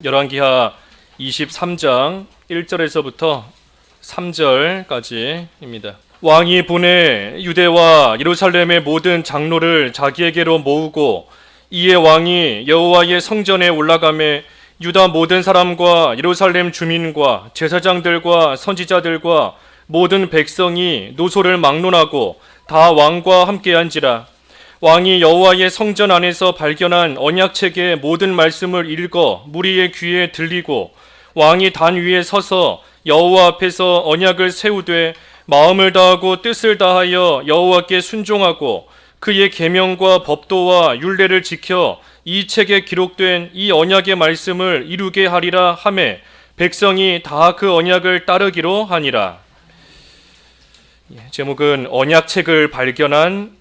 열왕기하 23장 1절에서부터 3절까지입니다. 왕이 보내 유대와 예루살렘의 모든 장로를 자기에게로 모으고 이에 왕이 여호와의 성전에 올라가매 유다 모든 사람과 예루살렘 주민과 제사장들과 선지자들과 모든 백성이 노소를 막론하고 다 왕과 함께한지라. 왕이 여호와의 성전 안에서 발견한 언약책의 모든 말씀을 읽어 무리의 귀에 들리고 왕이 단 위에 서서 여호와 앞에서 언약을 세우되 마음을 다하고 뜻을 다하여 여호와께 순종하고 그의 계명과 법도와 율례를 지켜 이 책에 기록된 이 언약의 말씀을 이루게 하리라 하매 백성이 다 그 언약을 따르기로 하니라. 제목은 언약책을 발견한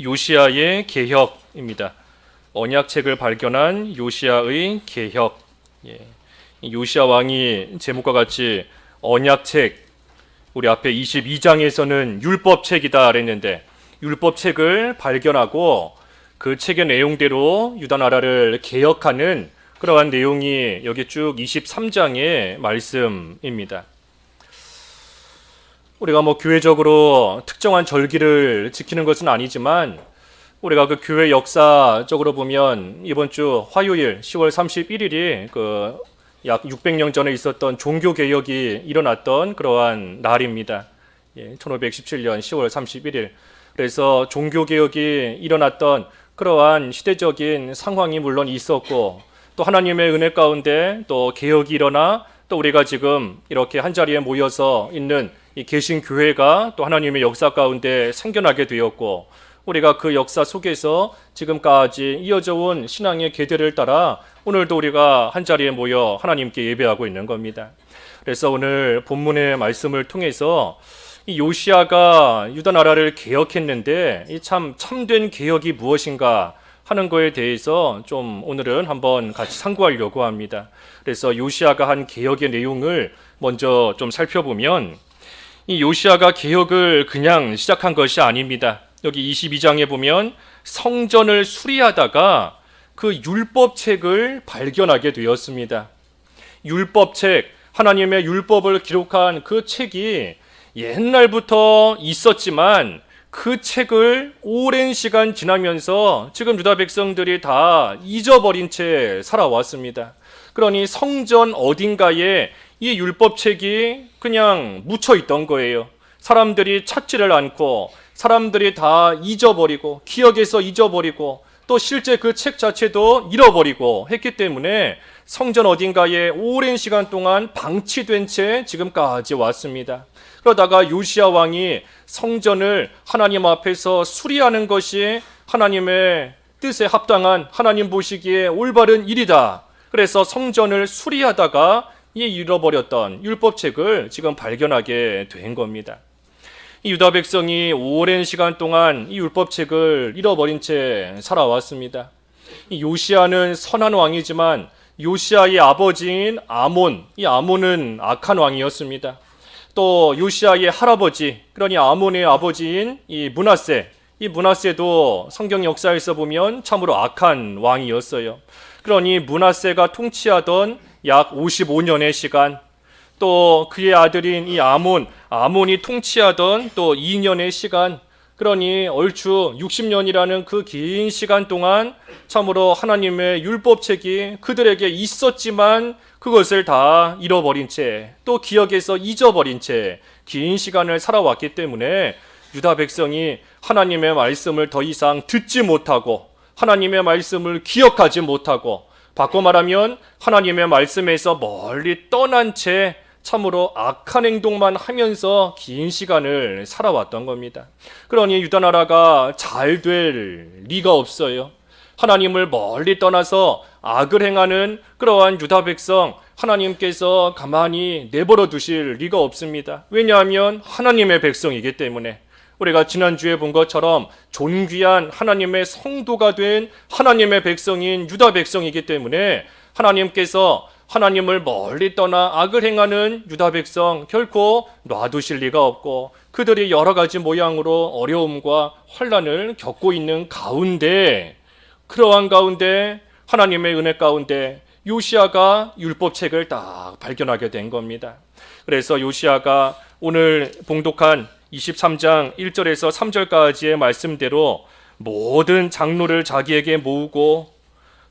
요시야의 개혁입니다. 언약책을 발견한 요시야의 개혁. 요시야 왕이 제목과 같이 언약책, 우리 앞에 22장에서는 율법책이다 그랬는데 율법책을 발견하고 그 책의 내용대로 유다 나라를 개혁하는 그러한 내용이 여기 쭉 23장의 말씀입니다. 우리가 교회적으로 특정한 절기를 지키는 것은 아니지만 우리가 그 교회 역사적으로 보면 이번 주 화요일 10월 31일이 그 약 600년 전에 있었던 종교개혁이 일어났던 그러한 날입니다. 1517년 10월 31일. 그래서 종교개혁이 일어났던 그러한 시대적인 상황이 물론 있었고 또 하나님의 은혜 가운데 또 개혁이 일어나 또 우리가 지금 이렇게 한자리에 모여서 있는 이 개신교회가 또 하나님의 역사 가운데 생겨나게 되었고 우리가 그 역사 속에서 지금까지 이어져 온 신앙의 계대를 따라 오늘도 우리가 한자리에 모여 하나님께 예배하고 있는 겁니다. 그래서 오늘 본문의 말씀을 통해서 이 요시야가 유다 나라를 개혁했는데 이 참된 개혁이 무엇인가 하는 거에 대해서 좀 오늘은 한번 같이 상고하려고 합니다. 그래서 요시야가 한 개혁의 내용을 먼저 좀 살펴보면 이 요시야가 개혁을 그냥 시작한 것이 아닙니다. 여기 22장에 보면 성전을 수리하다가 그 율법책을 발견하게 되었습니다. 율법책, 하나님의 율법을 기록한 그 책이 옛날부터 있었지만 그 책을 오랜 시간 지나면서 지금 유다 백성들이 다 잊어버린 채 살아왔습니다. 그러니 성전 어딘가에 이 율법책이 그냥 묻혀 있던 거예요. 사람들이 찾지를 않고 사람들이 다 잊어버리고 기억에서 잊어버리고 또 실제 그 책 자체도 잃어버리고 했기 때문에 성전 어딘가에 오랜 시간 동안 방치된 채 지금까지 왔습니다. 그러다가 요시야 왕이 성전을 하나님 앞에서 수리하는 것이 하나님의 뜻에 합당한 하나님 보시기에 올바른 일이다. 그래서 성전을 수리하다가 이 잃어버렸던 율법책을 지금 발견하게 된 겁니다. 이 유다 백성이 오랜 시간 동안 이 율법책을 잃어버린 채 살아왔습니다. 이 요시야는 선한 왕이지만 요시야의 아버지인 아몬, 이 아몬은 악한 왕이었습니다. 또 요시야의 할아버지, 그러니 아몬의 아버지인 이 므낫세도 성경 역사에서 보면 참으로 악한 왕이었어요. 그러니 므낫세가 통치하던 약 55년의 시간, 또 그의 아들인 이 아몬이 통치하던 또 2년의 시간, 그러니 얼추 60년이라는 그 긴 시간 동안 참으로 하나님의 율법책이 그들에게 있었지만 그것을 다 잃어버린 채 또 기억에서 잊어버린 채 긴 시간을 살아왔기 때문에 유다 백성이 하나님의 말씀을 더 이상 듣지 못하고 하나님의 말씀을 기억하지 못하고 바꿔 말하면 하나님의 말씀에서 멀리 떠난 채 참으로 악한 행동만 하면서 긴 시간을 살아왔던 겁니다. 그러니 유다 나라가 잘 될 리가 없어요. 하나님을 멀리 떠나서 악을 행하는 그러한 유다 백성 하나님께서 가만히 내버려 두실 리가 없습니다. 왜냐하면 하나님의 백성이기 때문에 우리가 지난주에 본 것처럼 존귀한 하나님의 성도가 된 하나님의 백성인 유다 백성이기 때문에 하나님께서 하나님을 멀리 떠나 악을 행하는 유다 백성 결코 놔두실 리가 없고 그들이 여러 가지 모양으로 어려움과 환난을 겪고 있는 가운데 그러한 가운데 하나님의 은혜 가운데 요시야가 율법책을 딱 발견하게 된 겁니다. 그래서 요시야가 오늘 봉독한 23장 1절에서 3절까지의 말씀대로 모든 장로를 자기에게 모으고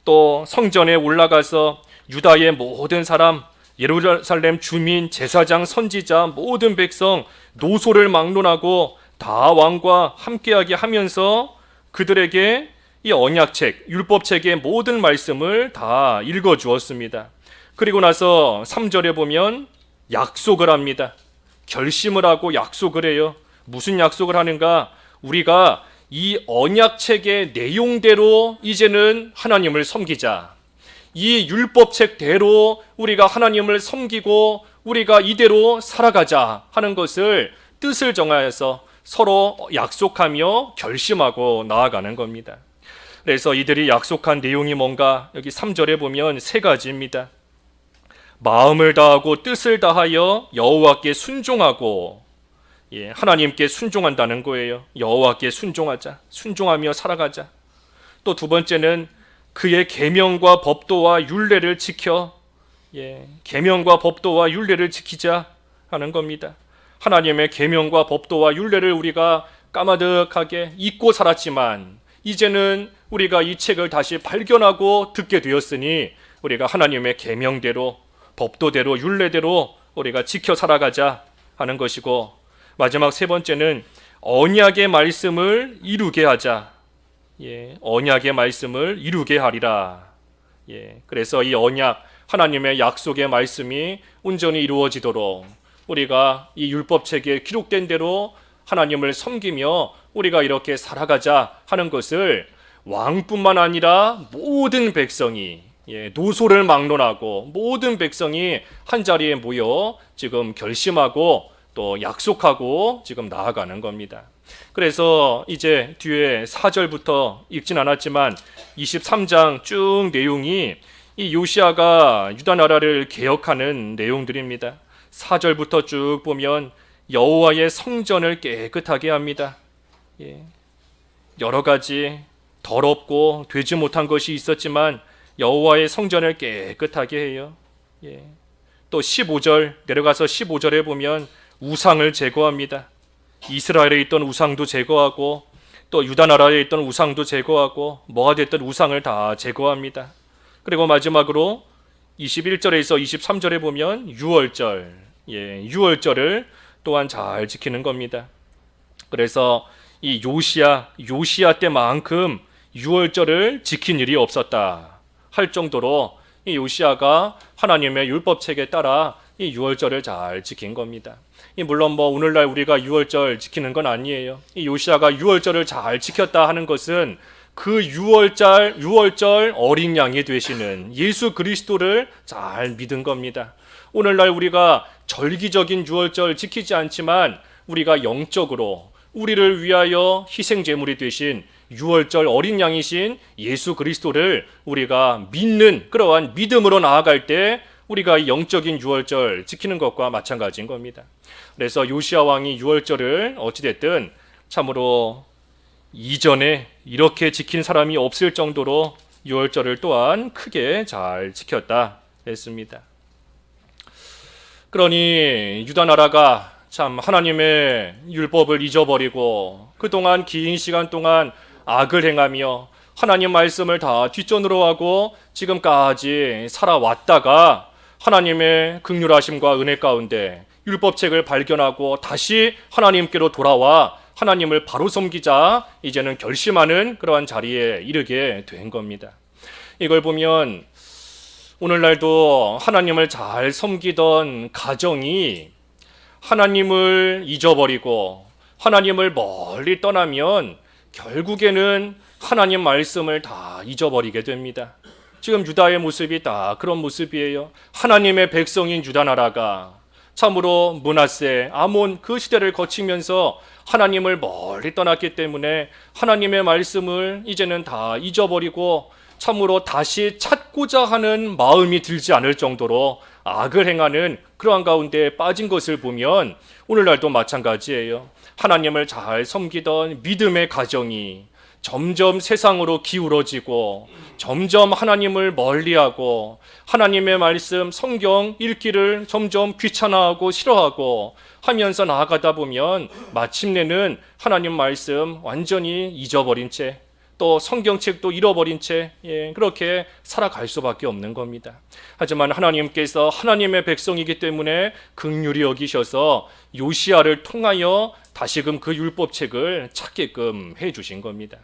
또 성전에 올라가서 유다의 모든 사람, 예루살렘 주민, 제사장, 선지자, 모든 백성, 노소를 막론하고 다 왕과 함께하게 하면서 그들에게 이 언약책, 율법책의 모든 말씀을 다 읽어주었습니다. 그리고 나서 3절에 보면 약속을 합니다. 결심을 하고 약속을 해요. 무슨 약속을 하는가? 우리가 이 언약책의 내용대로 이제는 하나님을 섬기자. 이 율법책대로 우리가 하나님을 섬기고 우리가 이대로 살아가자 하는 것을 뜻을 정하여서 서로 약속하며 결심하고 나아가는 겁니다. 그래서 이들이 약속한 내용이 뭔가 여기 3절에 보면 세 가지입니다. 마음을 다하고 뜻을 다하여 여호와께 순종하고, 하나님께 순종한다는 거예요. 여호와께 순종하자, 순종하며 살아가자. 또 두 번째는 그의 계명과 법도와 율례를 지켜, 계명과 법도와 율례를 지키자 하는 겁니다. 하나님의 계명과 법도와 율례를 우리가 까마득하게 잊고 살았지만 이제는 우리가 이 책을 다시 발견하고 듣게 되었으니 우리가 하나님의 계명대로, 법도대로, 율례대로 우리가 지켜 살아가자 하는 것이고, 마지막 세 번째는 언약의 말씀을 이루게 하자. 언약의 말씀을 이루게 하리라. 그래서 이 언약, 하나님의 약속의 말씀이 온전히 이루어지도록 우리가 이 율법책에 기록된 대로 하나님을 섬기며 우리가 이렇게 살아가자 하는 것을 왕뿐만 아니라 모든 백성이, 노소를 막론하고 모든 백성이 한자리에 모여 지금 결심하고 또 약속하고 지금 나아가는 겁니다. 그래서 이제 뒤에 4절부터 읽진 않았지만 23장 쭉 내용이 이 요시야가 유다 나라를 개혁하는 내용들입니다. 4절부터 쭉 보면 여호와의 성전을 깨끗하게 합니다. 여러 가지 더럽고 되지 못한 것이 있었지만 여호와의 성전을 깨끗하게 해요. 또 15절 내려가서 15절에 보면 우상을 제거합니다. 이스라엘에 있던 우상도 제거하고 또 유다 나라에 있던 우상도 제거하고 뭐가 됐던 우상을 다 제거합니다. 그리고 마지막으로 21절에서 23절에 보면 유월절, 유월절을 또한 잘 지키는 겁니다. 그래서 이 요시야 때만큼 유월절을 지킨 일이 없었다 할 정도로 이 요시야가 하나님의 율법책에 따라 이 유월절을 잘 지킨 겁니다. 물론 오늘날 우리가 유월절 지키는 건 아니에요. 이 요시야가 유월절을 잘 지켰다 하는 것은 그 유월절 어린 양이 되시는 예수 그리스도를 잘 믿은 겁니다. 오늘날 우리가 절기적인 유월절 지키지 않지만 우리가 영적으로 우리를 위하여 희생 제물이 되신 유월절 어린 양이신 예수 그리스도를 우리가 믿는 그러한 믿음으로 나아갈 때 우리가 영적인 유월절 지키는 것과 마찬가지인 겁니다. 그래서 요시야 왕이 유월절을 어찌됐든 참으로 이전에 이렇게 지킨 사람이 없을 정도로 유월절을 또한 크게 잘 지켰다 했습니다. 그러니 유다 나라가 참 하나님의 율법을 잊어버리고 그동안 긴 시간 동안 악을 행하며 하나님 말씀을 다 뒷전으로 하고 지금까지 살아왔다가 하나님의 긍휼하심과 은혜 가운데 율법책을 발견하고 다시 하나님께로 돌아와 하나님을 바로 섬기자 이제는 결심하는 그러한 자리에 이르게 된 겁니다. 이걸 보면 오늘날도 하나님을 잘 섬기던 가정이 하나님을 잊어버리고 하나님을 멀리 떠나면 결국에는 하나님 말씀을 다 잊어버리게 됩니다. 지금 유다의 모습이 다 그런 모습이에요. 하나님의 백성인 유다 나라가 참으로 므낫세, 아몬 그 시대를 거치면서 하나님을 멀리 떠났기 때문에 하나님의 말씀을 이제는 다 잊어버리고 참으로 다시 찾고자 하는 마음이 들지 않을 정도로 악을 행하는 그러한 가운데 빠진 것을 보면 오늘날도 마찬가지예요. 하나님을 잘 섬기던 믿음의 가정이 점점 세상으로 기울어지고 점점 하나님을 멀리하고 하나님의 말씀 성경 읽기를 점점 귀찮아하고 싫어하고 하면서 나아가다 보면 마침내는 하나님 말씀 완전히 잊어버린 채 또 성경책도 잃어버린 채 그렇게 살아갈 수밖에 없는 겁니다. 하지만 하나님께서 하나님의 백성이기 때문에 긍휼히 여기셔서 요시야를 통하여 다시금 그 율법책을 찾게끔 해주신 겁니다.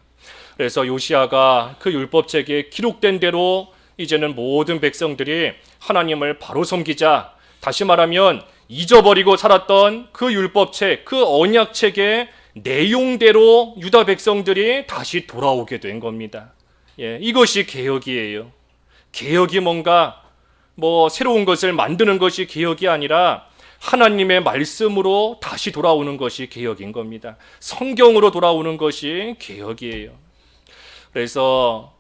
그래서 요시야가 그 율법책에 기록된 대로 이제는 모든 백성들이 하나님을 바로 섬기자, 다시 말하면 잊어버리고 살았던 그 율법책, 그 언약책의 내용대로 유다 백성들이 다시 돌아오게 된 겁니다. 이것이 개혁이에요. 개혁이 뭔가 새로운 것을 만드는 것이 개혁이 아니라 하나님의 말씀으로 다시 돌아오는 것이 개혁인 겁니다. 성경으로 돌아오는 것이 개혁이에요. 그래서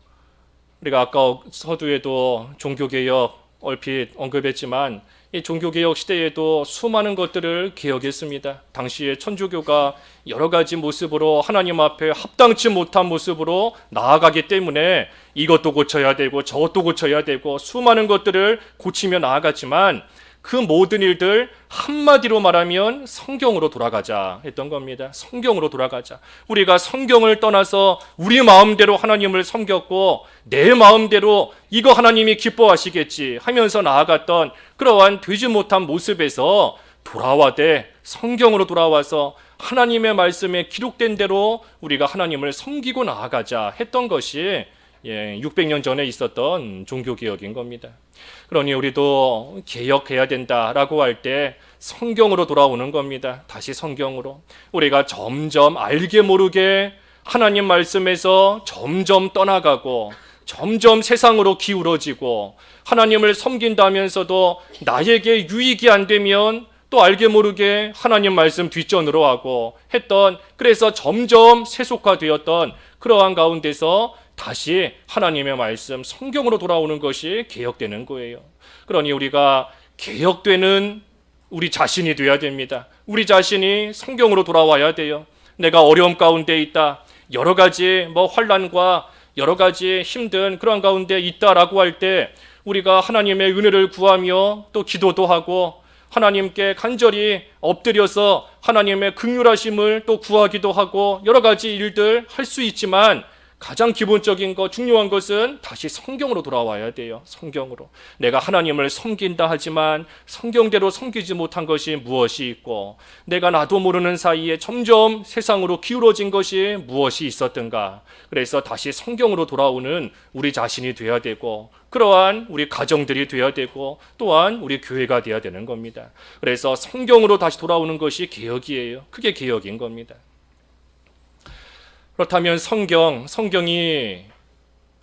우리가 아까 서두에도 종교개혁 얼핏 언급했지만 이 종교개혁 시대에도 수많은 것들을 개혁했습니다. 당시에 천주교가 여러 가지 모습으로 하나님 앞에 합당치 못한 모습으로 나아가기 때문에 이것도 고쳐야 되고 저것도 고쳐야 되고 수많은 것들을 고치며 나아갔지만 그 모든 일들 한마디로 말하면 성경으로 돌아가자 했던 겁니다. 성경으로 돌아가자. 우리가 성경을 떠나서 우리 마음대로 하나님을 섬겼고 내 마음대로 이거 하나님이 기뻐하시겠지 하면서 나아갔던 그러한 되지 못한 모습에서 돌아와되 성경으로 돌아와서 하나님의 말씀에 기록된 대로 우리가 하나님을 섬기고 나아가자 했던 것이 600년 전에 있었던 종교개혁인 겁니다. 그러니 우리도 개혁해야 된다라고 할 때 성경으로 돌아오는 겁니다. 다시 성경으로. 우리가 점점 알게 모르게 하나님 말씀에서 점점 떠나가고 점점 세상으로 기울어지고 하나님을 섬긴다면서도 나에게 유익이 안 되면 또 알게 모르게 하나님 말씀 뒷전으로 하고 했던, 그래서 점점 세속화되었던 그러한 가운데서 다시 하나님의 말씀 성경으로 돌아오는 것이 개혁되는 거예요. 그러니 우리가 개혁되는 우리 자신이 되어야 됩니다. 우리 자신이 성경으로 돌아와야 돼요. 내가 어려움 가운데 있다, 여러 가지 환난과 여러 가지 힘든 그런 가운데 있다라고 할 때 우리가 하나님의 은혜를 구하며 또 기도도 하고 하나님께 간절히 엎드려서 하나님의 긍휼하심을 또 구하기도 하고 여러 가지 일들 할 수 있지만 가장 기본적인 것, 중요한 것은 다시 성경으로 돌아와야 돼요. 성경으로. 내가 하나님을 섬긴다 하지만 성경대로 섬기지 못한 것이 무엇이 있고 내가 나도 모르는 사이에 점점 세상으로 기울어진 것이 무엇이 있었던가. 그래서 다시 성경으로 돌아오는 우리 자신이 돼야 되고 그러한 우리 가정들이 돼야 되고 또한 우리 교회가 돼야 되는 겁니다. 그래서 성경으로 다시 돌아오는 것이 개혁이에요. 그게 개혁인 겁니다. 그렇다면 성경이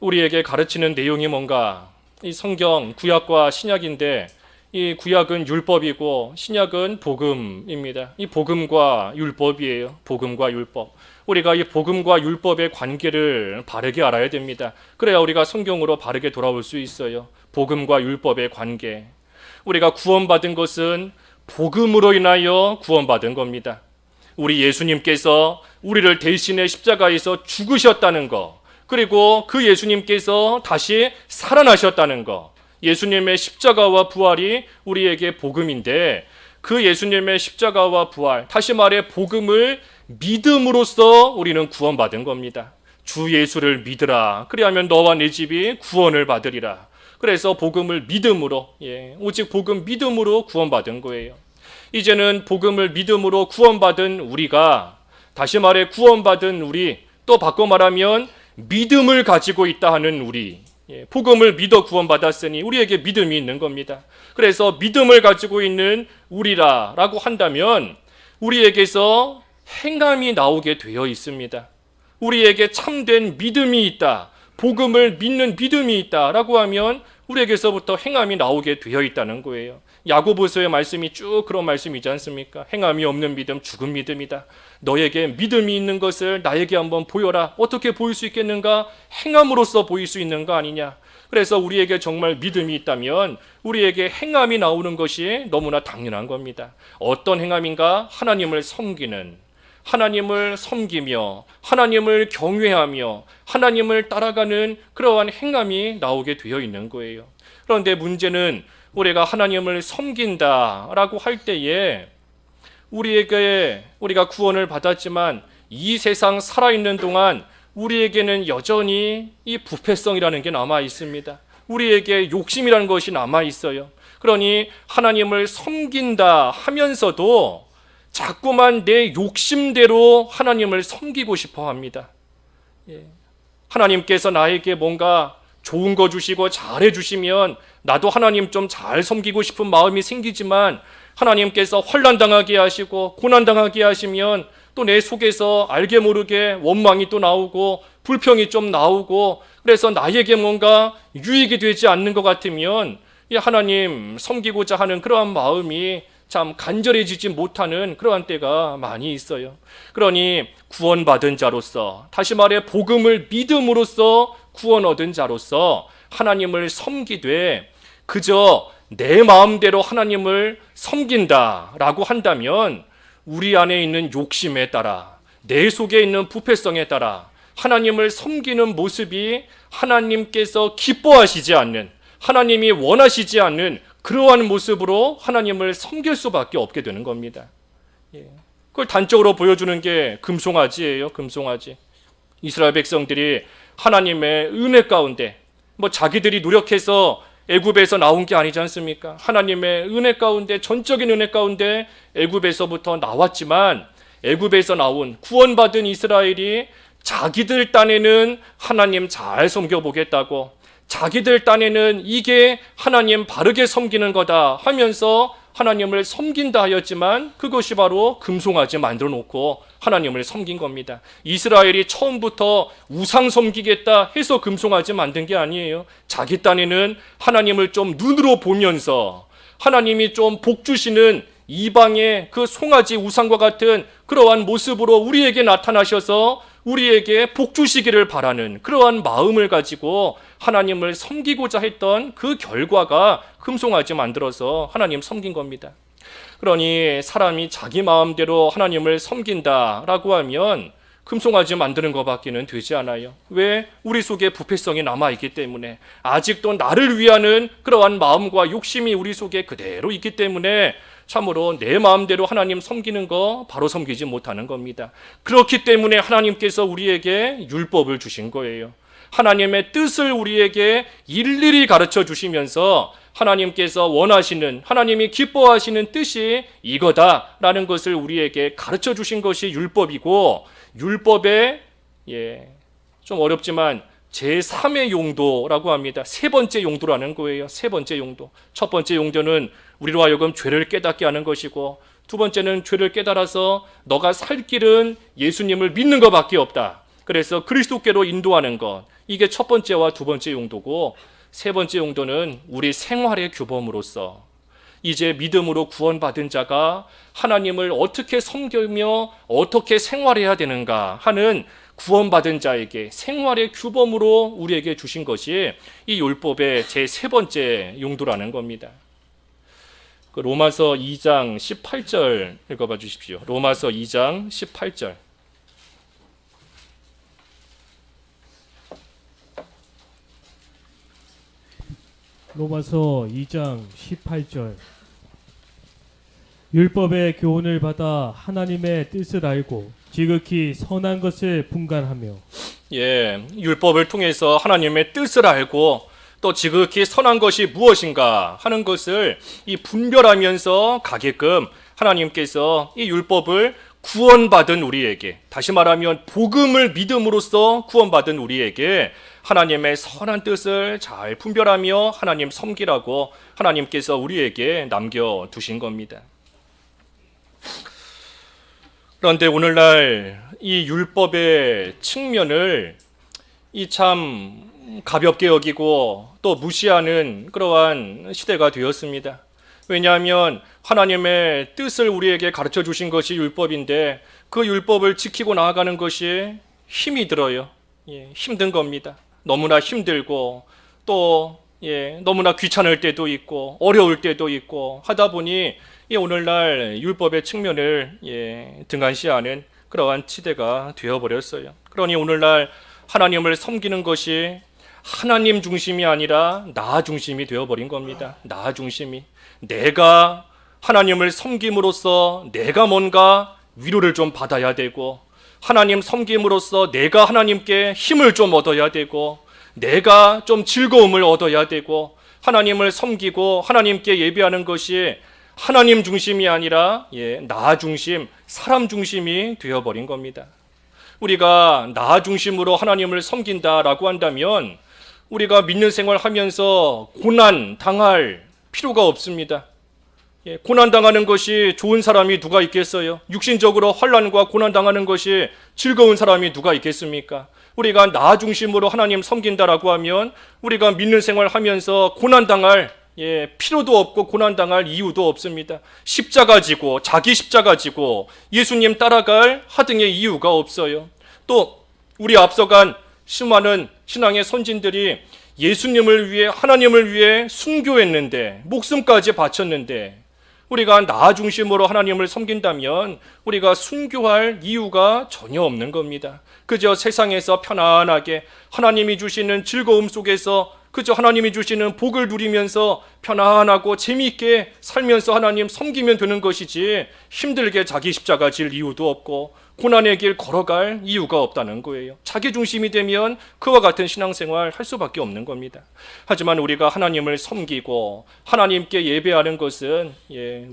우리에게 가르치는 내용이 뭔가? 이 성경, 구약과 신약인데 이 구약은 율법이고 신약은 복음입니다. 이 복음과 율법이에요. 복음과 율법. 우리가 이 복음과 율법의 관계를 바르게 알아야 됩니다. 그래야 우리가 성경으로 바르게 돌아올 수 있어요. 복음과 율법의 관계. 우리가 구원받은 것은 복음으로 인하여 구원받은 겁니다. 우리 예수님께서 우리를 대신해 십자가에서 죽으셨다는 것, 그리고 그 예수님께서 다시 살아나셨다는 것, 예수님의 십자가와 부활이 우리에게 복음인데 그 예수님의 십자가와 부활, 다시 말해 복음을 믿음으로써 우리는 구원받은 겁니다. 주 예수를 믿으라. 그리하면 너와 네 집이 구원을 받으리라. 그래서 복음을 믿음으로, 오직 복음 믿음으로 구원받은 거예요. 이제는 복음을 믿음으로 구원받은 우리가, 다시 말해 구원받은 우리, 또 바꿔 말하면 믿음을 가지고 있다 하는 우리, 복음을 믿어 구원받았으니 우리에게 믿음이 있는 겁니다. 그래서 믿음을 가지고 있는 우리라고 한다면 우리에게서 행함이 나오게 되어 있습니다. 우리에게 참된 믿음이 있다, 복음을 믿는 믿음이 있다라고 하면 우리에게서부터 행함이 나오게 되어 있다는 거예요. 야고보서의 말씀이 쭉 그런 말씀이지 않습니까? 행함이 없는 믿음 죽은 믿음이다. 너에게 믿음이 있는 것을 나에게 한번 보여라. 어떻게 보일 수 있겠는가? 행함으로써 보일 수 있는 거 아니냐? 그래서 우리에게 정말 믿음이 있다면 우리에게 행함이 나오는 것이 너무나 당연한 겁니다. 어떤 행함인가? 하나님을 섬기는, 하나님을 섬기며 하나님을 경외하며 하나님을 따라가는 그러한 행함이 나오게 되어 있는 거예요. 그런데 문제는 우리가 하나님을 섬긴다라고 할 때에 우리가 구원을 받았지만 이 세상 살아있는 동안 우리에게는 여전히 이 부패성이라는 게 남아 있습니다. 우리에게 욕심이라는 것이 남아 있어요. 그러니 하나님을 섬긴다 하면서도 자꾸만 내 욕심대로 하나님을 섬기고 싶어 합니다. 하나님께서 나에게 뭔가 좋은 거 주시고 잘해 주시면 나도 하나님 좀 잘 섬기고 싶은 마음이 생기지만 하나님께서 환난당하게 하시고 고난당하게 하시면 또 내 속에서 알게 모르게 원망이 또 나오고 불평이 좀 나오고 그래서 나에게 뭔가 유익이 되지 않는 것 같으면 이 하나님 섬기고자 하는 그러한 마음이 참 간절해지지 못하는 그러한 때가 많이 있어요. 그러니 구원받은 자로서, 다시 말해 복음을 믿음으로써 구원 얻은 자로서 하나님을 섬기되 그저 내 마음대로 하나님을 섬긴다라고 한다면 우리 안에 있는 욕심에 따라, 내 속에 있는 부패성에 따라 하나님을 섬기는 모습이 하나님께서 기뻐하시지 않는, 하나님이 원하시지 않는 그러한 모습으로 하나님을 섬길 수밖에 없게 되는 겁니다. 그걸 단적으로 보여주는 게 금송아지예요. 금송아지. 이스라엘 백성들이 하나님의 은혜 가운데 자기들이 노력해서 애굽에서 나온 게 아니지 않습니까? 하나님의 은혜 가운데, 전적인 은혜 가운데 애굽에서부터 나왔지만 애굽에서 나온 구원받은 이스라엘이 자기들 딴에는 하나님 잘 섬겨보겠다고, 자기들 딴에는 이게 하나님 바르게 섬기는 거다 하면서 하나님을 섬긴다 하였지만 그것이 바로 금송아지 만들어 놓고 하나님을 섬긴 겁니다. 이스라엘이 처음부터 우상 섬기겠다 해서 금송아지 만든 게 아니에요. 자기 딴에는 하나님을 좀 눈으로 보면서 하나님이 좀 복 주시는 이방의 그 송아지 우상과 같은 그러한 모습으로 우리에게 나타나셔서 우리에게 복 주시기를 바라는 그러한 마음을 가지고 하나님을 섬기고자 했던 그 결과가 금송아지 만들어서 하나님 섬긴 겁니다. 그러니 사람이 자기 마음대로 하나님을 섬긴다라고 하면 금송아지 만드는 것밖에는 되지 않아요. 왜? 우리 속에 부패성이 남아있기 때문에, 아직도 나를 위하는 그러한 마음과 욕심이 우리 속에 그대로 있기 때문에 참으로 내 마음대로 하나님 섬기는 거 바로 섬기지 못하는 겁니다. 그렇기 때문에 하나님께서 우리에게 율법을 주신 거예요. 하나님의 뜻을 우리에게 일일이 가르쳐 주시면서 하나님께서 원하시는, 하나님이 기뻐하시는 뜻이 이거다라는 것을 우리에게 가르쳐 주신 것이 율법이고, 율법의 좀 어렵지만 제3의 용도라고 합니다. 세 번째 용도라는 거예요. 세 번째 용도. 첫 번째 용도는 우리로 하여금 죄를 깨닫게 하는 것이고, 두 번째는 죄를 깨달아서 너가 살 길은 예수님을 믿는 것밖에 없다. 그래서 그리스도께로 인도하는 것. 이게 첫 번째와 두 번째 용도고, 세 번째 용도는 우리 생활의 규범으로서 이제 믿음으로 구원받은 자가 하나님을 어떻게 섬기며 어떻게 생활해야 되는가 하는 구원받은 자에게 생활의 규범으로 우리에게 주신 것이 이 율법의 제 세 번째 용도라는 겁니다. 로마서 2장 18절 읽어봐 주십시오. 로마서 2장 18절. 로마서 2장 18절. 율법의 교훈을 받아 하나님의 뜻을 알고 지극히 선한 것을 분간하며, 율법을 통해서 하나님의 뜻을 알고 또 지극히 선한 것이 무엇인가 하는 것을 이 분별하면서 가게끔 하나님께서 이 율법을 구원받은 우리에게, 다시 말하면 복음을 믿음으로써 구원받은 우리에게 하나님의 선한 뜻을 잘 분별하며 하나님 섬기라고 하나님께서 우리에게 남겨두신 겁니다. 그런데 오늘날 이 율법의 측면을 이 참 가볍게 여기고 또 무시하는 그러한 시대가 되었습니다. 왜냐하면 하나님의 뜻을 우리에게 가르쳐 주신 것이 율법인데 그 율법을 지키고 나아가는 것이 힘이 들어요. 힘든 겁니다. 너무나 힘들고 또 너무나 귀찮을 때도 있고 어려울 때도 있고 하다 보니 오늘날 율법의 측면을 등한시하는 그러한 시대가 되어버렸어요. 그러니 오늘날 하나님을 섬기는 것이 하나님 중심이 아니라 나 중심이 되어버린 겁니다. 나 중심이. 내가 하나님을 섬김으로써 내가 뭔가 위로를 좀 받아야 되고, 하나님 섬김으로써 내가 하나님께 힘을 좀 얻어야 되고, 내가 좀 즐거움을 얻어야 되고, 하나님을 섬기고 하나님께 예배하는 것이 하나님 중심이 아니라 나 중심, 사람 중심이 되어버린 겁니다. 우리가 나 중심으로 하나님을 섬긴다라고 한다면 우리가 믿는 생활하면서 고난 당할 필요가 없습니다. 고난 당하는 것이 좋은 사람이 누가 있겠어요? 육신적으로 환난과 고난 당하는 것이 즐거운 사람이 누가 있겠습니까? 우리가 나 중심으로 하나님 섬긴다라고 하면 우리가 믿는 생활하면서 고난 당할 필요도 없고 고난 당할 이유도 없습니다. 십자가 지고 자기 십자가 지고 예수님 따라갈 하등의 이유가 없어요. 또 우리 앞서간 수많은 신앙의 선진들이 예수님을 위해, 하나님을 위해 순교했는데, 목숨까지 바쳤는데, 우리가 나 중심으로 하나님을 섬긴다면 우리가 순교할 이유가 전혀 없는 겁니다. 그저 세상에서 편안하게 하나님이 주시는 즐거움 속에서 그저 하나님이 주시는 복을 누리면서 편안하고 재미있게 살면서 하나님 섬기면 되는 것이지, 힘들게 자기 십자가 질 이유도 없고 고난의 길 걸어갈 이유가 없다는 거예요. 자기 중심이 되면 그와 같은 신앙생활 할 수밖에 없는 겁니다. 하지만 우리가 하나님을 섬기고 하나님께 예배하는 것은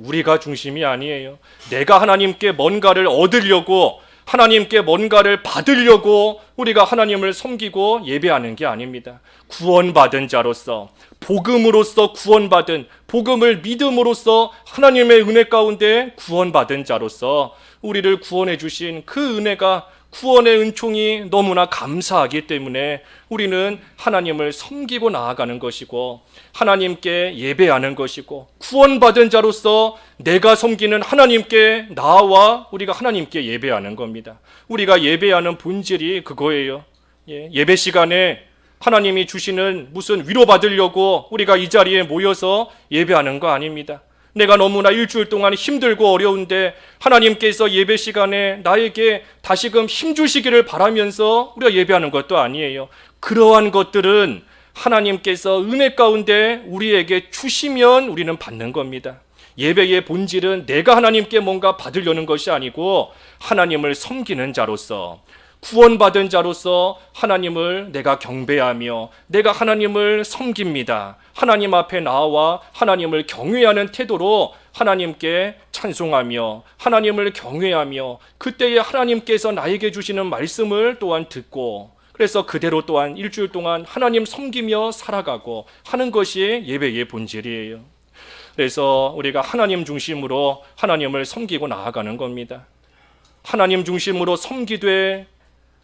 우리가 중심이 아니에요. 내가 하나님께 뭔가를 얻으려고, 하나님께 뭔가를 받으려고 우리가 하나님을 섬기고 예배하는 게 아닙니다. 구원받은 자로서, 복음으로써 구원받은, 복음을 믿음으로써 하나님의 은혜 가운데 구원받은 자로서 우리를 구원해 주신 그 은혜가, 구원의 은총이 너무나 감사하기 때문에 우리는 하나님을 섬기고 나아가는 것이고 하나님께 예배하는 것이고, 구원받은 자로서 내가 섬기는 하나님께 나와 우리가 하나님께 예배하는 겁니다. 우리가 예배하는 본질이 그거예요. 예배 시간에 하나님이 주시는 무슨 위로받으려고 우리가 이 자리에 모여서 예배하는 거 아닙니다. 내가 너무나 일주일 동안 힘들고 어려운데 하나님께서 예배 시간에 나에게 다시금 힘 주시기를 바라면서 우리가 예배하는 것도 아니에요. 그러한 것들은 하나님께서 은혜 가운데 우리에게 주시면 우리는 받는 겁니다. 예배의 본질은 내가 하나님께 뭔가 받으려는 것이 아니고 하나님을 섬기는 자로서, 구원받은 자로서 하나님을 내가 경배하며 내가 하나님을 섬깁니다. 하나님 앞에 나와 하나님을 경외하는 태도로 하나님께 찬송하며 하나님을 경외하며 그때에 하나님께서 나에게 주시는 말씀을 또한 듣고, 그래서 그대로 또한 일주일 동안 하나님 섬기며 살아가고 하는 것이 예배의 본질이에요. 그래서 우리가 하나님 중심으로 하나님을 섬기고 나아가는 겁니다. 하나님 중심으로 섬기되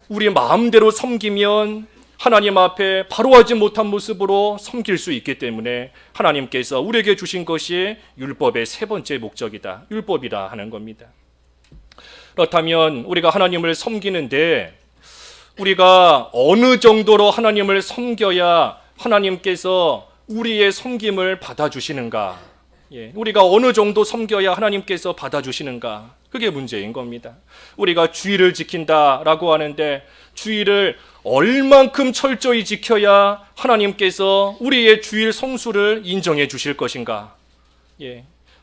우리 마음대로 섬기면 하나님 앞에 바로 하지 못한 모습으로 섬길 수 있기 때문에 하나님께서 우리에게 주신 것이 율법의 세 번째 목적이다. 율법이라 하는 겁니다. 그렇다면 우리가 하나님을 섬기는데 우리가 어느 정도로 하나님을 섬겨야 하나님께서 우리의 섬김을 받아주시는가? 우리가 어느 정도 섬겨야 하나님께서 받아주시는가? 그게 문제인 겁니다. 우리가 주의를 지킨다라고 하는데 주의를 얼만큼 철저히 지켜야 하나님께서 우리의 주일 성수를 인정해 주실 것인가?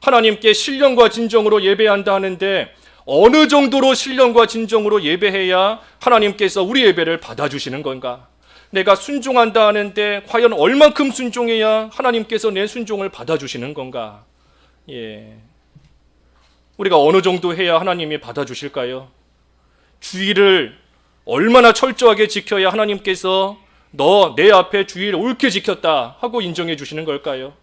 하나님께 신령과 진정으로 예배한다 하는데 어느 정도로 신령과 진정으로 예배해야 하나님께서 우리 예배를 받아주시는 건가? 내가 순종한다 하는데 과연 얼만큼 순종해야 하나님께서 내 순종을 받아주시는 건가? 우리가 어느 정도 해야 하나님이 받아주실까요? 주의를 얼마나 철저하게 지켜야 하나님께서 너 내 앞에 주의를 옳게 지켰다 하고 인정해 주시는 걸까요?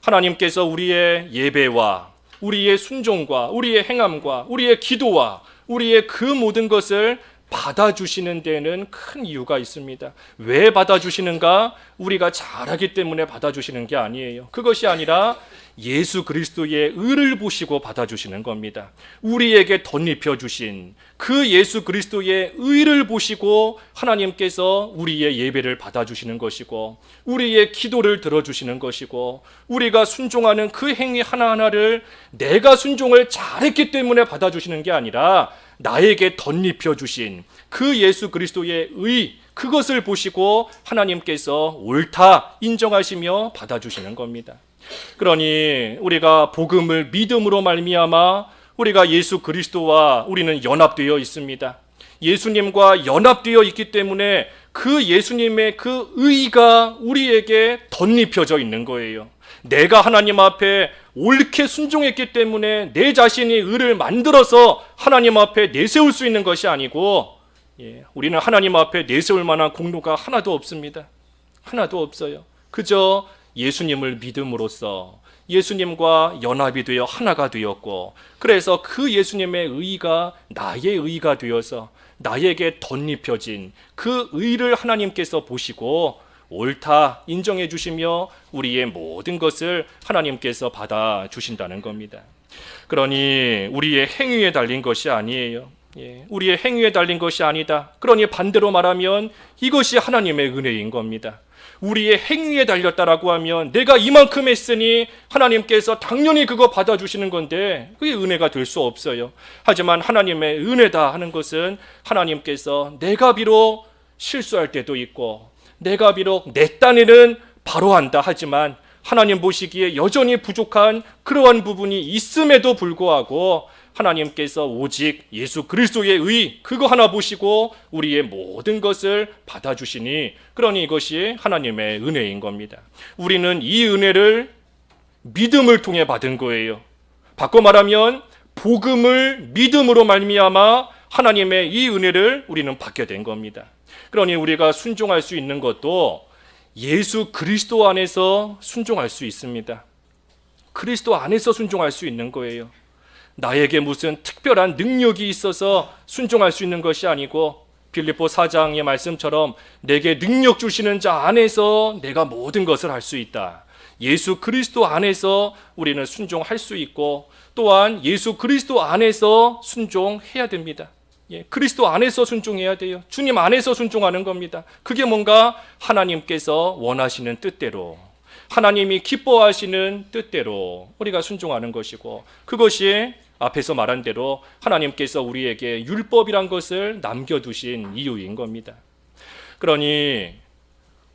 하나님께서 우리의 예배와 우리의 순종과 우리의 행함과 우리의 기도와 우리의 그 모든 것을 받아주시는 데는 큰 이유가 있습니다. 왜 받아주시는가? 우리가 잘하기 때문에 받아주시는 게 아니에요. 그것이 아니라 예수 그리스도의 의를 보시고 받아주시는 겁니다. 우리에게 덧입혀 주신 그 예수 그리스도의 의를 보시고 하나님께서 우리의 예배를 받아주시는 것이고, 우리의 기도를 들어주시는 것이고, 우리가 순종하는 그 행위 하나하나를 내가 순종을 잘했기 때문에 받아주시는 게 아니라 나에게 덧입혀 주신 그 예수 그리스도의 의, 그것을 보시고 하나님께서 옳다 인정하시며 받아주시는 겁니다. 그러니 우리가 복음을 믿음으로 말미암아 우리가 예수 그리스도와 우리는 연합되어 있습니다. 예수님과 연합되어 있기 때문에 그 예수님의 그 의가 우리에게 덧입혀져 있는 거예요. 내가 하나님 앞에 옳게 순종했기 때문에 내 자신이 의를 만들어서 하나님 앞에 내세울 수 있는 것이 아니고, 우리는 하나님 앞에 내세울 만한 공로가 하나도 없습니다. 하나도 없어요. 그저 예수님을 믿음으로써 예수님과 연합이 되어 하나가 되었고, 그래서 그 예수님의 의가 나의 의가 되어서 나에게 덧입혀진 그 의를 하나님께서 보시고 옳다 인정해 주시며 우리의 모든 것을 하나님께서 받아 주신다는 겁니다. 그러니 우리의 행위에 달린 것이 아니에요. 우리의 행위에 달린 것이 아니다. 그러니 반대로 말하면 이것이 하나님의 은혜인 겁니다. 우리의 행위에 달렸다라고 하면 내가 이만큼 했으니 하나님께서 당연히 그거 받아주시는 건데 그게 은혜가 될 수 없어요. 하지만 하나님의 은혜다 하는 것은 하나님께서 내가 비록 실수할 때도 있고, 내가 비록 내 딴에는 바로 한다 하지만 하나님 보시기에 여전히 부족한 그러한 부분이 있음에도 불구하고 하나님께서 오직 예수 그리스도의 의 그거 하나 보시고 우리의 모든 것을 받아주시니, 그러니 이것이 하나님의 은혜인 겁니다. 우리는 이 은혜를 믿음을 통해 받은 거예요. 바꿔 말하면 복음을 믿음으로 말미암아 하나님의 이 은혜를 우리는 받게 된 겁니다. 그러니 우리가 순종할 수 있는 것도 예수 그리스도 안에서 순종할 수 있습니다. 그리스도 안에서 순종할 수 있는 거예요. 나에게 무슨 특별한 능력이 있어서 순종할 수 있는 것이 아니고, 빌립보 4장의 말씀처럼 내게 능력 주시는 자 안에서 내가 모든 것을 할 수 있다. 예수 그리스도 안에서 우리는 순종할 수 있고, 또한 예수 그리스도 안에서 순종해야 됩니다. 그리스도 안에서 순종해야 돼요. 주님 안에서 순종하는 겁니다. 그게 뭔가 하나님께서 원하시는 뜻대로, 하나님이 기뻐하시는 뜻대로 우리가 순종하는 것이고, 그것이 앞에서 말한 대로 하나님께서 우리에게 율법이란 것을 남겨두신 이유인 겁니다. 그러니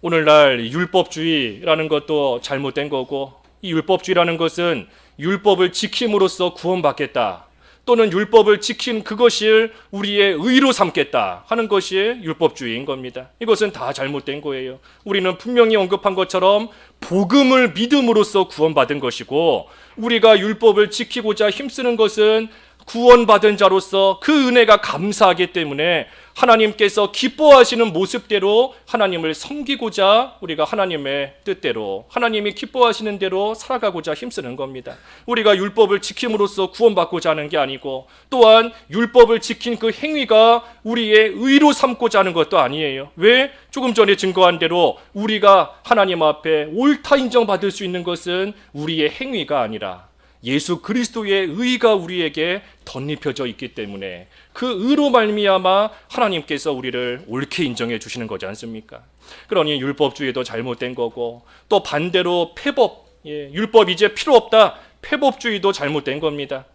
오늘날 율법주의라는 것도 잘못된 거고, 이 율법주의라는 것은 율법을 지킴으로써 구원받겠다, 또는 율법을 지킨 그것을 우리의 의로 삼겠다 하는 것이 율법주의인 겁니다. 이것은 다 잘못된 거예요. 우리는 분명히 언급한 것처럼 복음을 믿음으로써 구원받은 것이고, 우리가 율법을 지키고자 힘쓰는 것은 구원받은 자로서 그 은혜가 감사하기 때문에 하나님께서 기뻐하시는 모습대로 하나님을 섬기고자 우리가 하나님의 뜻대로, 하나님이 기뻐하시는 대로 살아가고자 힘쓰는 겁니다. 우리가 율법을 지킴으로써 구원받고자 하는 게 아니고, 또한 율법을 지킨 그 행위가 우리의 의로 삼고자 하는 것도 아니에요. 왜? 조금 전에 증거한 대로 우리가 하나님 앞에 옳다 인정받을 수 있는 것은 우리의 행위가 아니라 예수 그리스도의 의가 우리에게 덧입혀져 있기 때문에 그 의로 말미암아 하나님께서 우리를 옳게 인정해 주시는 거지 않습니까? 그러니 율법주의도 잘못된 거고, 또 반대로 폐법, 율법 이제 필요 없다, 폐법주의도 잘못된 겁니다.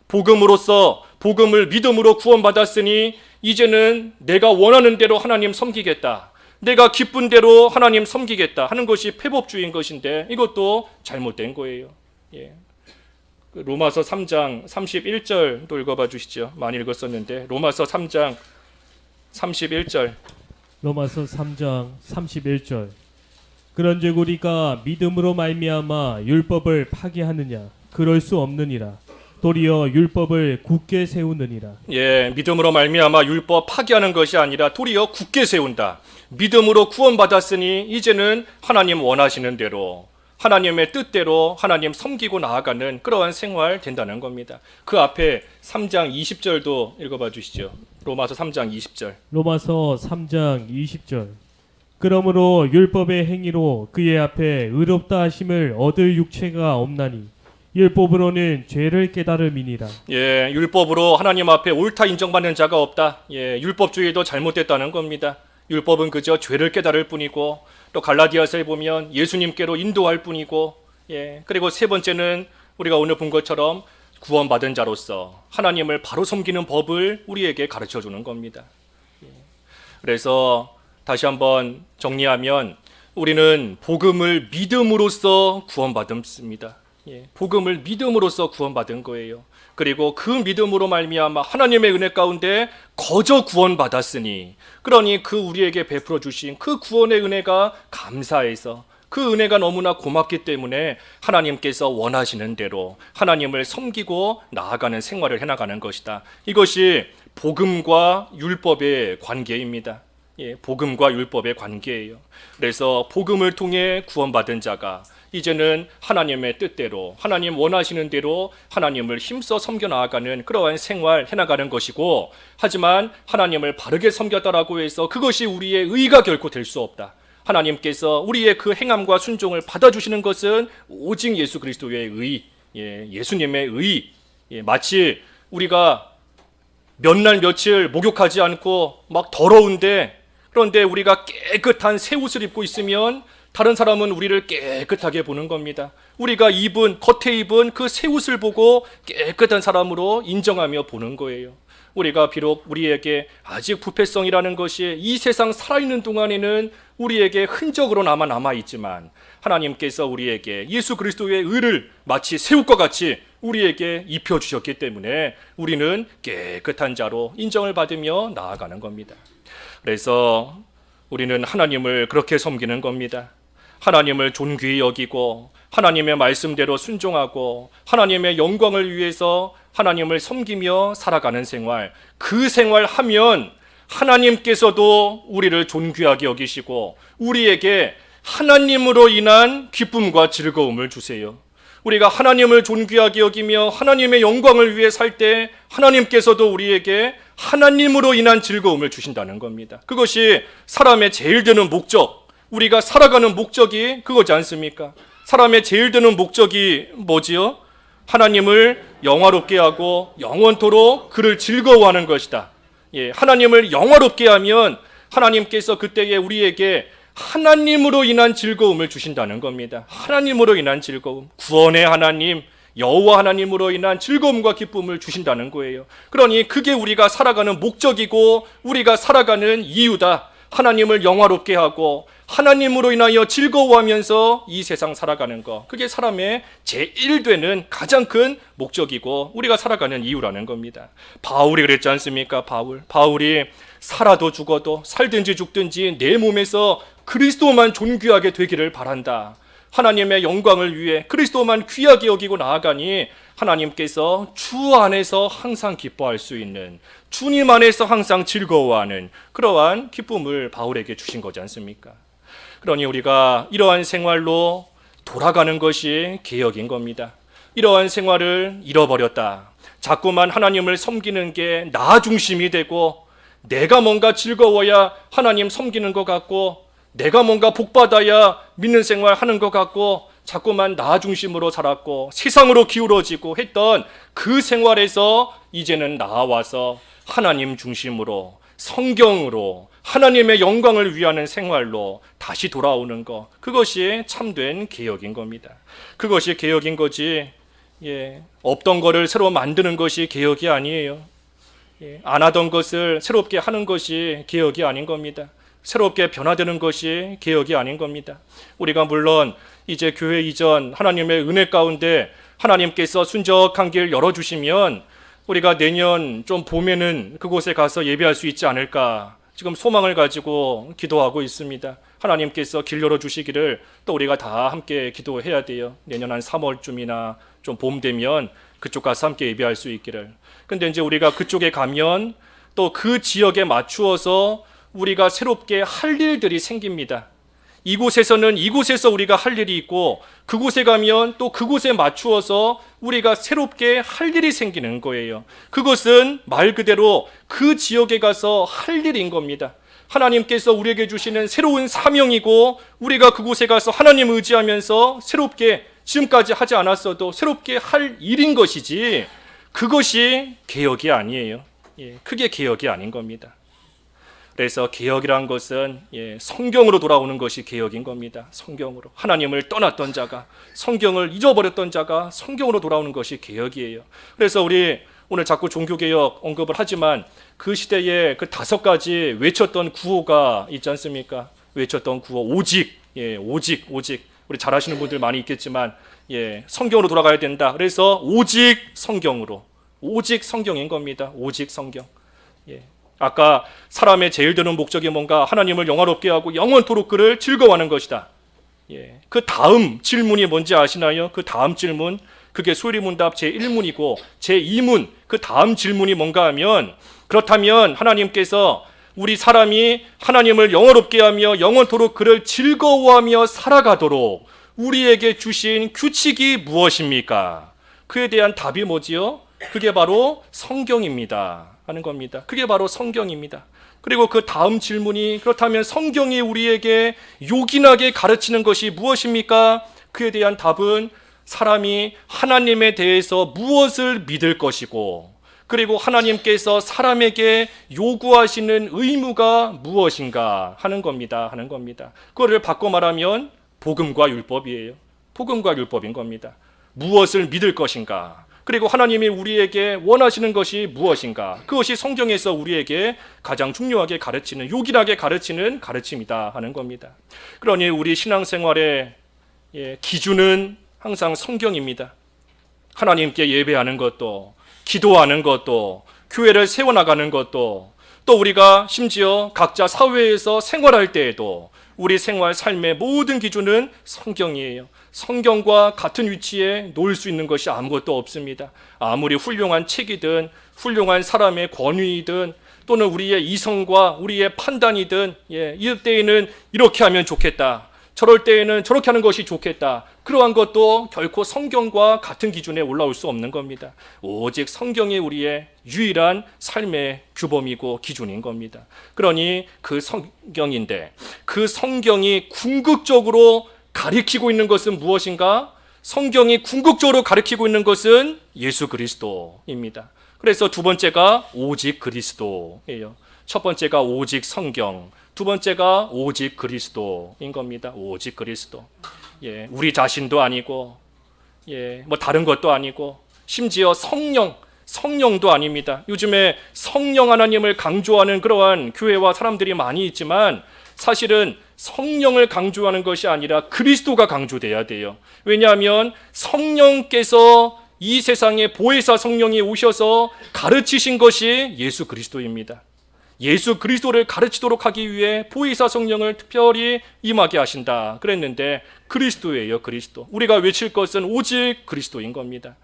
복음으로써, 복음을 믿음으로 구원받았으니 이제는 내가 원하는 대로 하나님 섬기겠다, 내가 기쁜 대로 하나님 섬기겠다 하는 것이 폐법주의인 것인데, 이것도 잘못된 거예요. 로마서 3장 31절도 읽어봐 주시죠. 많이 읽었었는데 로마서 3장 31절. 로마서 3장 31절. 그런즉 우리가 믿음으로 말미암아 율법을 파기하느냐? 그럴 수 없느니라. 도리어 율법을 굳게 세우느니라. 믿음으로 말미암아 율법 파기하는 것이 아니라 도리어 굳게 세운다. 믿음으로 구원받았으니 이제는 하나님 원하시는 대로, 하나님의 뜻대로 하나님 섬기고 나아가는 그러한 생활 된다는 겁니다. 그 앞에 3장 20절도 읽어봐 주시죠. 로마서 3장 20절. 로마서 3장 20절. 그러므로 율법의 행위로 그의 앞에 의롭다 하심을 얻을 육체가 없나니 율법으로는 죄를 깨달음이니라. 예, 율법으로 하나님 앞에 옳다 인정받는 자가 없다. 예, 율법주의도 잘못됐다는 겁니다. 율법은 그저 죄를 깨달을 뿐이고, 또 갈라디아서에 보면 예수님께로 인도할 뿐이고, 예, 그리고 세 번째는 우리가 오늘 본 것처럼 구원받은 자로서 하나님을 바로 섬기는 법을 우리에게 가르쳐 주는 겁니다. 예, 그래서 다시 한번 정리하면 우리는 복음을 믿음으로써 구원받습니다. 예, 복음을 믿음으로써 구원받은 거예요. 그리고 그 믿음으로 말미암아 하나님의 은혜 가운데 거저 구원받았으니, 그러니 그 우리에게 베풀어 주신 그 구원의 은혜가 감사해서, 그 은혜가 너무나 고맙기 때문에 하나님께서 원하시는 대로 하나님을 섬기고 나아가는 생활을 해나가는 것이다. 이것이 복음과 율법의 관계입니다. 예, 복음과 율법의 관계예요. 그래서 복음을 통해 구원받은 자가 이제는 하나님의 뜻대로, 하나님 원하시는 대로 하나님을 힘써 섬겨 나아가는 그러한 생활 해나가는 것이고, 하지만 하나님을 바르게 섬겼다라고 해서 그것이 우리의 의가 결코 될 수 없다. 하나님께서 우리의 그 행함과 순종을 받아주시는 것은 오직 예수 그리스도의 의, 예수님의 의. 마치 우리가 몇 날 며칠 목욕하지 않고 막 더러운데, 그런데 우리가 깨끗한 새 옷을 입고 있으면 다른 사람은 우리를 깨끗하게 보는 겁니다. 우리가 겉에 입은 그 새 옷을 보고 깨끗한 사람으로 인정하며 보는 거예요. 우리가 비록 우리에게 아직 부패성이라는 것이 이 세상 살아있는 동안에는 우리에게 흔적으로 남아있지만, 하나님께서 우리에게 예수 그리스도의 의를 마치 새 옷과 같이 우리에게 입혀주셨기 때문에 우리는 깨끗한 자로 인정을 받으며 나아가는 겁니다. 그래서 우리는 하나님을 그렇게 섬기는 겁니다. 하나님을 존귀히 여기고 하나님의 말씀대로 순종하고 하나님의 영광을 위해서 하나님을 섬기며 살아가는 생활, 그 생활하면 하나님께서도 우리를 존귀하게 여기시고 우리에게 하나님으로 인한 기쁨과 즐거움을 주세요. 우리가 하나님을 존귀하게 여기며 하나님의 영광을 위해 살 때 하나님께서도 우리에게 하나님으로 인한 즐거움을 주신다는 겁니다. 그것이 사람의 제일 드는 목적, 우리가 살아가는 목적이 그거지 않습니까? 사람의 제일 드는 목적이 뭐지요? 하나님을 영화롭게 하고 영원토록 그를 즐거워하는 것이다. 예, 하나님을 영화롭게 하면 하나님께서 그때에 우리에게 하나님으로 인한 즐거움을 주신다는 겁니다. 하나님으로 인한 즐거움, 구원의 하나님, 여호와 하나님으로 인한 즐거움과 기쁨을 주신다는 거예요. 그러니 그게 우리가 살아가는 목적이고 우리가 살아가는 이유다. 하나님을 영화롭게 하고 하나님으로 인하여 즐거워하면서 이 세상 살아가는 것, 그게 사람의 제1되는 가장 큰 목적이고 우리가 살아가는 이유라는 겁니다. 바울이 그랬지 않습니까? 바울이 살아도 죽어도 살든지 죽든지 내 몸에서 그리스도만 존귀하게 되기를 바란다. 하나님의 영광을 위해 그리스도만 귀하게 여기고 나아가니 하나님께서 주 안에서 항상 기뻐할 수 있는, 주님 안에서 항상 즐거워하는 그러한 기쁨을 바울에게 주신 거지 않습니까? 그러니 우리가 이러한 생활로 돌아가는 것이 개혁인 겁니다. 이러한 생활을 잃어버렸다. 자꾸만 하나님을 섬기는 게 나 중심이 되고 내가 뭔가 즐거워야 하나님 섬기는 것 같고 내가 뭔가 복받아야 믿는 생활 하는 것 같고 자꾸만 나 중심으로 살았고 세상으로 기울어지고 했던 그 생활에서 이제는 나와서 하나님 중심으로 성경으로 하나님의 영광을 위하는 생활로 다시 돌아오는 것, 그것이 참된 개혁인 겁니다. 그것이 개혁인 거지, 없던 거를 새로 만드는 것이 개혁이 아니에요. 안 하던 것을 새롭게 하는 것이 개혁이 아닌 겁니다. 새롭게 변화되는 것이 개혁이 아닌 겁니다. 우리가 물론 이제 교회 이전 하나님의 은혜 가운데 하나님께서 순적한 길 열어주시면 우리가 내년 좀 봄에는 그곳에 가서 예배할 수 있지 않을까, 지금 소망을 가지고 기도하고 있습니다. 하나님께서 길 열어주시기를 또 우리가 다 함께 기도해야 돼요. 내년 한 3월쯤이나 좀 봄 되면 그쪽 가서 함께 예배할 수 있기를. 근데 이제 우리가 그쪽에 가면 또 그 지역에 맞추어서 우리가 새롭게 할 일들이 생깁니다. 이곳에서는 이곳에서 우리가 할 일이 있고 그곳에 가면 또 그곳에 맞추어서 우리가 새롭게 할 일이 생기는 거예요. 그것은 말 그대로 그 지역에 가서 할 일인 겁니다. 하나님께서 우리에게 주시는 새로운 사명이고 우리가 그곳에 가서 하나님 의지하면서 새롭게 지금까지 하지 않았어도 새롭게 할 일인 것이지 그것이 개혁이 아니에요. 그게 개혁이 아닌 겁니다. 그래서 개혁이란 것은 성경으로 돌아오는 것이 개혁인 겁니다. 성경으로 하나님을 떠났던 자가 성경을 잊어버렸던 자가 성경으로 돌아오는 것이 개혁이에요. 그래서 우리 오늘 자꾸 종교개혁 언급을 하지만 그 시대에 그 5가지 외쳤던 구호가 있지 않습니까? 외쳤던 구호 오직 오직 우리 잘 아시는 분들 많이 있겠지만 성경으로 돌아가야 된다. 그래서 오직 성경으로 오직 성경인 겁니다. 오직 성경. 아까 사람의 제일 드는 목적이 뭔가 하나님을 영화롭게 하고 영원토록 그를 즐거워하는 것이다. 그 다음 질문이 뭔지 아시나요? 그 다음 질문 그게 소리문답 제1문이고 제2문 그 다음 질문이 뭔가 하면 그렇다면 하나님께서 우리 사람이 하나님을 영화롭게 하며 영원토록 그를 즐거워하며 살아가도록 우리에게 주신 규칙이 무엇입니까? 그에 대한 답이 뭐지요? 그게 바로 성경입니다 하는 겁니다. 그게 바로 성경입니다. 그리고 그 다음 질문이 그렇다면 성경이 우리에게 요긴하게 가르치는 것이 무엇입니까? 그에 대한 답은 사람이 하나님에 대해서 무엇을 믿을 것이고 그리고 하나님께서 사람에게 요구하시는 의무가 무엇인가 하는 겁니다. 그거를 바꿔 말하면 복음과 율법이에요. 복음과 율법인 겁니다. 무엇을 믿을 것인가 그리고 하나님이 우리에게 원하시는 것이 무엇인가 그것이 성경에서 우리에게 가장 중요하게 가르치는 요긴하게 가르치는 가르침이다 하는 겁니다. 그러니 우리 신앙생활의 기준은 항상 성경입니다. 하나님께 예배하는 것도 기도하는 것도 교회를 세워나가는 것도 또 우리가 심지어 각자 사회에서 생활할 때에도 우리 생활 삶의 모든 기준은 성경이에요. 성경과 같은 위치에 놓을 수 있는 것이 아무것도 없습니다. 아무리 훌륭한 책이든 훌륭한 사람의 권위이든 또는 우리의 이성과 우리의 판단이든 이럴 때에는 이렇게 하면 좋겠다. 저럴 때에는 저렇게 하는 것이 좋겠다. 그러한 것도 결코 성경과 같은 기준에 올라올 수 없는 겁니다. 오직 성경이 우리의 유일한 삶의 규범이고 기준인 겁니다. 그러니 그 성경인데 그 성경이 궁극적으로 가리키고 있는 것은 무엇인가? 성경이 궁극적으로 가리키고 있는 것은 예수 그리스도입니다. 그래서 두 번째가 오직 그리스도예요. 첫 번째가 오직 성경, 두 번째가 오직 그리스도인 겁니다. 오직 그리스도. 우리 자신도 아니고, 뭐 다른 것도 아니고, 심지어 성령도 아닙니다. 요즘에 성령 하나님을 강조하는 그러한 교회와 사람들이 많이 있지만 사실은 성령을 강조하는 것이 아니라 그리스도가 강조돼야 돼요. 왜냐하면 성령께서 이 세상에 보혜사 성령이 오셔서 가르치신 것이 예수 그리스도입니다. 예수 그리스도를 가르치도록 하기 위해 보혜사 성령을 특별히 임하게 하신다 그랬는데 그리스도예요. 그리스도. 우리가 외칠 것은 오직 그리스도인 겁니다.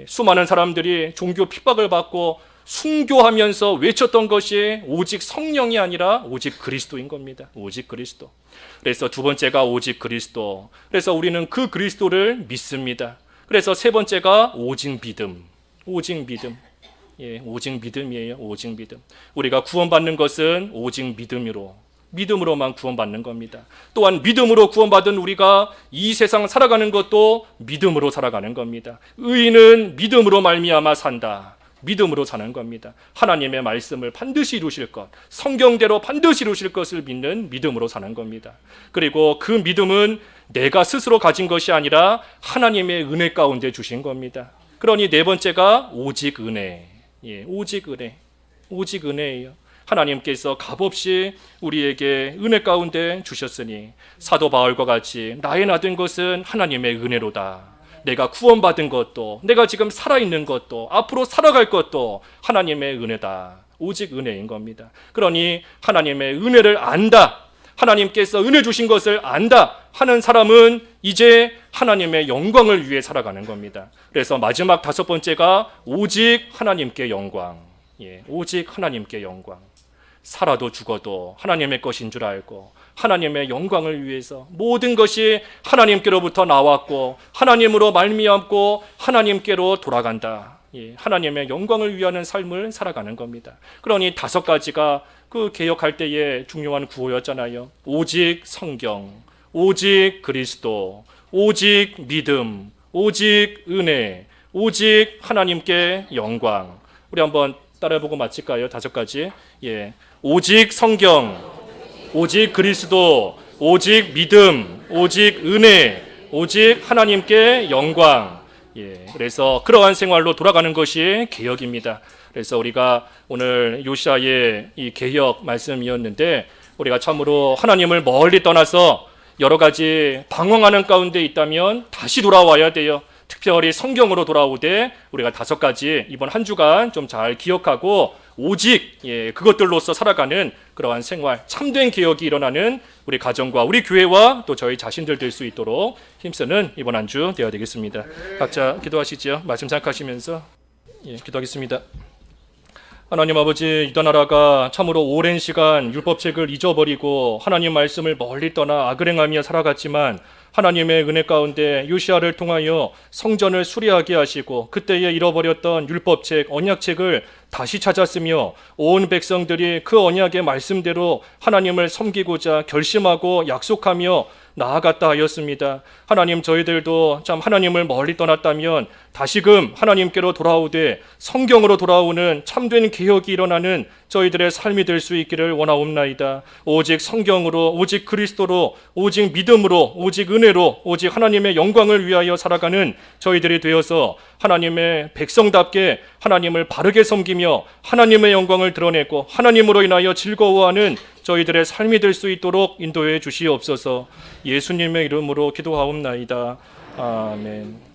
수많은 사람들이 종교 핍박을 받고 순교하면서 외쳤던 것이 오직 성령이 아니라 오직 그리스도인 겁니다. 오직 그리스도. 그래서 두 번째가 오직 그리스도. 그래서 우리는 그 그리스도를 믿습니다. 그래서 세 번째가 오직 믿음. 오직 믿음. 오직 믿음이에요. 오직 믿음. 우리가 구원받는 것은 오직 믿음으로만 구원받는 겁니다. 또한 믿음으로 구원받은 우리가 이 세상 살아가는 것도 믿음으로 살아가는 겁니다. 의인은 믿음으로 말미암아 산다. 믿음으로 사는 겁니다. 하나님의 말씀을 반드시 이루실 것, 성경대로 반드시 이루실 것을 믿는 믿음으로 사는 겁니다. 그리고 그 믿음은 내가 스스로 가진 것이 아니라 하나님의 은혜 가운데 주신 겁니다. 그러니 네 번째가 오직 은혜. 오직 은혜예요. 하나님께서 값없이 우리에게 은혜 가운데 주셨으니 사도 바울과 같이 나의 나 된 것은 하나님의 은혜로다. 내가 구원받은 것도 내가 지금 살아있는 것도 앞으로 살아갈 것도 하나님의 은혜다. 오직 은혜인 겁니다. 그러니 하나님의 은혜를 안다. 하나님께서 은혜 주신 것을 안다 하는 사람은 이제 하나님의 영광을 위해 살아가는 겁니다. 그래서 마지막 다섯 번째가 오직 하나님께 영광. 오직 하나님께 영광. 살아도 죽어도 하나님의 것인 줄 알고 하나님의 영광을 위해서 모든 것이 하나님께로부터 나왔고 하나님으로 말미암고 하나님께로 돌아간다. 예, 하나님의 영광을 위하는 삶을 살아가는 겁니다. 그러니 5가지가 그 개혁할 때의 중요한 구호였잖아요. 오직 성경, 오직 그리스도, 오직 믿음, 오직 은혜, 오직 하나님께 영광. 우리 한번 따라해보고 마칠까요? 5가지. 예, 오직 성경, 오직 그리스도, 오직 믿음, 오직 은혜, 오직 하나님께 영광. 예, 그래서 그러한 생활로 돌아가는 것이 개혁입니다. 그래서 우리가 오늘 요시아의 이 개혁 말씀이었는데 우리가 참으로 하나님을 멀리 떠나서 여러 가지 방황하는 가운데 있다면 다시 돌아와야 돼요. 특별히 성경으로 돌아오되 우리가 5가지 이번 한 주간 좀 잘 기억하고 오직 그것들로서 살아가는 그러한 생활, 참된 개혁이 일어나는 우리 가정과 우리 교회와 또 저희 자신들 될 수 있도록 힘쓰는 이번 한 주 되어야 되겠습니다. 각자 기도하시죠. 말씀 생각하시면서 기도하겠습니다. 하나님 아버지, 이단 나라가 참으로 오랜 시간 율법책을 잊어버리고 하나님 말씀을 멀리 떠나 악을 행하며 살아갔지만 하나님의 은혜 가운데 요시아를 통하여 성전을 수리하게 하시고 그때에 잃어버렸던 율법책, 언약책을 다시 찾았으며 온 백성들이 그 언약의 말씀대로 하나님을 섬기고자 결심하고 약속하며 나아갔다 하였습니다. 하나님, 저희들도 참 하나님을 멀리 떠났다면 다시금 하나님께로 돌아오되 성경으로 돌아오는 참된 개혁이 일어나는 저희들의 삶이 될 수 있기를 원하옵나이다. 오직 성경으로, 오직 그리스도로, 오직 믿음으로, 오직 은혜로, 오직 하나님의 영광을 위하여 살아가는 저희들이 되어서 하나님의 백성답게 하나님을 바르게 섬기며 하나님의 영광을 드러내고 하나님으로 인하여 즐거워하는 저희들의 삶이 될 수 있도록 인도해 주시옵소서. 예수님의 이름으로 기도하옵나이다. 아멘.